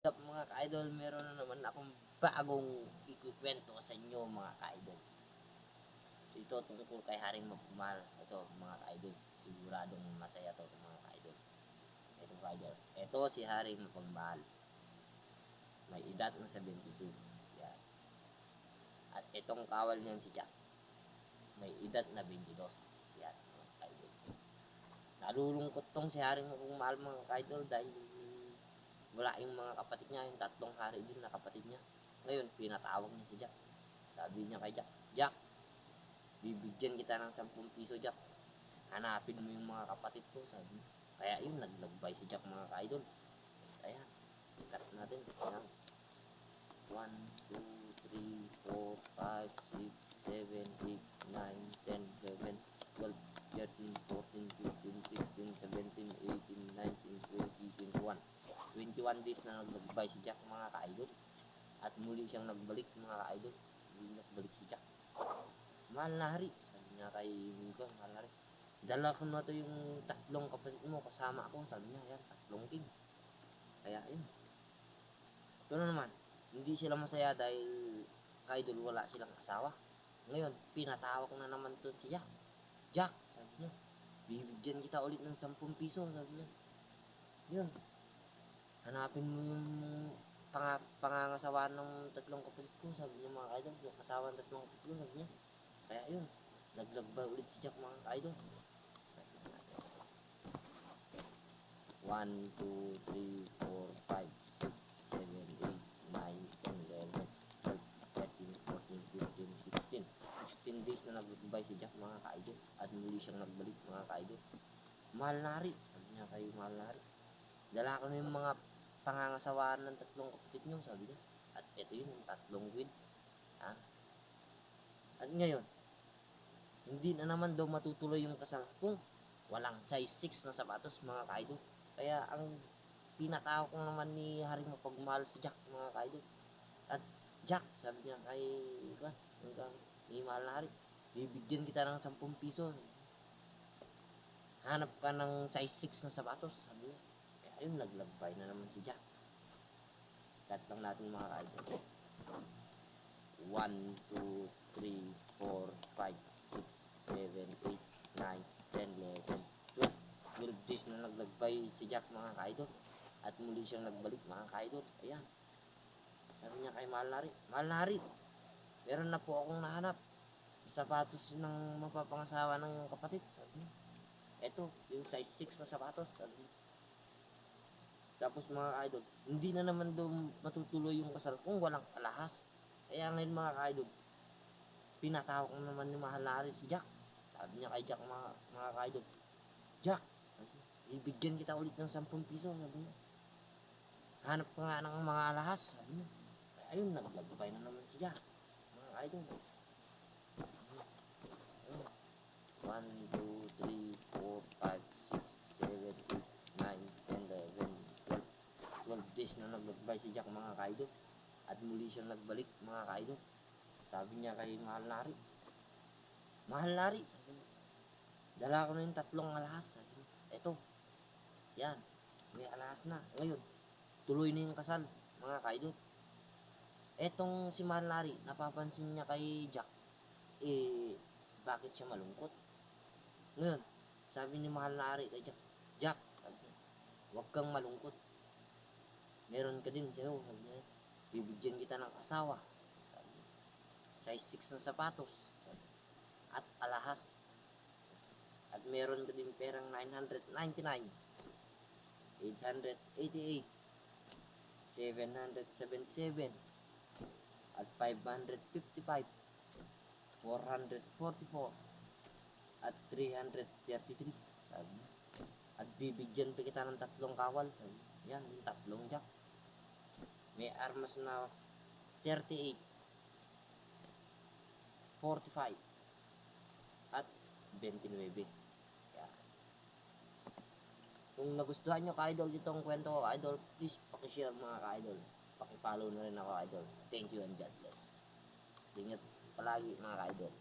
Mga ka-idol, meron na naman akong bagong ikukwento sa inyo mga ka-idol. So, ito tungkol kay Haring Mapagmahal. Ito mga ka-idol, siguradong masaya to mga ka-idol. Ito ka-idol, ito si Haring Mapagmahal. May edad na 72. Yan. At itong kawal niyan si Jack. May edad na 22. Yan mga ka-idol. Nalulungkot tong si Haring Mapagmahal mga ka-idol dahil wala yung mga kapatid niya, yung tatlong hari din na kapatid niya. Ngayon, pinatawag niya si Jack. Sabi niya kay Jack, Jack, bibigyan kita ng 10 piso, Jack. Hanapin mo yung mga kapatid ko, sabi niya. Kaya yun, naglagbay si Jack mga ka-idol. Ayan, cut natin. Ayan. 1, 2, 3, 4, 5, 6, 7, 8, 9, 10, 11, 12, 13, 14, 15, 16, 17, 18, 19, 20, 21. 21 days na naglakbay si Jack mga ka-idol. At muli siyang nagbalik mga ka-idol. Muli nagbalik si Jack. Mahal na hari, sabi niya kay Mingkong, mahal na hari. Dala ko na to yung tatlong kapatid mo kasama ako, sabi niya, yan, tatlong king. Kaya yun. Ito na naman, hindi sila masaya dahil ka-idol wala silang asawa. Ngayon, pinatawag na naman to si Jack. Jack, sabi niya, bibigyan kita ulit ng 10 piso, sabi niya. Yun, hanapin mo yung pangangasawa ng tatlong kapatid ko, sabi niya mga ka-idol, yung asawa ng tatlong kapatid ko, sabi niya. Kaya yun, naglagbay ulit si Jack mga ka-idol. 1, 2, 3, 4, 5, 6, 7, 8, 9, 10, 11, 12, 13, 14, 15, 16. 16 days na naglagbay si Jack mga ka-idol. At muli siyang nagbalik mga ka-idol. Mahal na hari, sabi niya kay mahal na hari. Dala ko na yung mga pangangasawaan ng tatlong kapatid niyo, sabi niya. At ito yun, yung tatlong quid. Ha? At ngayon, hindi na naman daw matutuloy yung kasal kung walang size 6 na sapatos mga ka-idol. Kaya ang pinatawag ko naman ni Haring Mapagmahal si Jack mga ka-idol. At Jack, sabi niya kay hanggang ni mahal na hari, bibigyan kita ng 10 piso. Hanap ka ng size 6 na sapatos, sabi niya. Kaya ayun, naglagbay na naman si Jack. Cut lang natin mga ka-idol. 1, 2, 3, 4, 5, 6, 7, 8, 9, 10, 11, 12. 12 days na naglagbay si Jack mga ka-idol. At muli siyang nagbalik mga ka-idol. Ayan. Sabi niya kay mahal na hari, mahal na hari, meron na po akong nahanap. Sapatos ng mapapangasawa ng kapatid. Sabi niya. Eto, yung size 6 na sapatos. Sabi niya. Tapos mga ka-idol, hindi na naman daw matutuloy yung kasal kung walang alahas. Kaya ngayon mga ka-idol, pinatawag ko naman ni mahal na hari si Jack. Sabi niya kay Jack mga ka-idol, Jack, ibigyan kita ulit ng 10 piso. Sabi niya. Hanap ka nga ng mga alahas. Sabi niya. Kaya ayun, naglagbay na naman si Jack. Mga ka-idol. 1, 2, 3, 4, 5, 6, 7, 8, 9, 10, 11, 12. 12 days na naglagbay si Jack mga ka-idol. At muli siyang nagbalik mga ka-idol. Sabi niya kay mahal na hari, mahal na hari, sabi niya, dala ko na yung tatlong alahas. Sabi niya, eto, yan, may alahas na. Ngayon, tuloy na yung kasal mga ka-idol. Etong si mahal na hari, napapansin niya kay Jack, bakit siya malungkot? Ngayon, sabi ni mahal na hari kay Jack, Jack, sabi niya, huwag kang malungkot. Meron ka din sa'yo, sabi niya, bibigyan kita ng asawa. Sabi niya, size 6 na sapatos. Sabi niya, at alahas. At meron ka din perang 999, 888, 777, at 555, 444, at 333. Sabi niya. At bibigyan pa kita ng tatlong kawal. Sabi niya. Yan, yung tatlong Jack. May armas na 38, 45, at 29. Yan. Kung nagustuhan nyo ka-idol itong kwento ko ka-idol, please pakishare mga ka-idol. Pakipollow na rin ako ka-idol. Thank you and God bless. Ingat palagi mga ka-idol.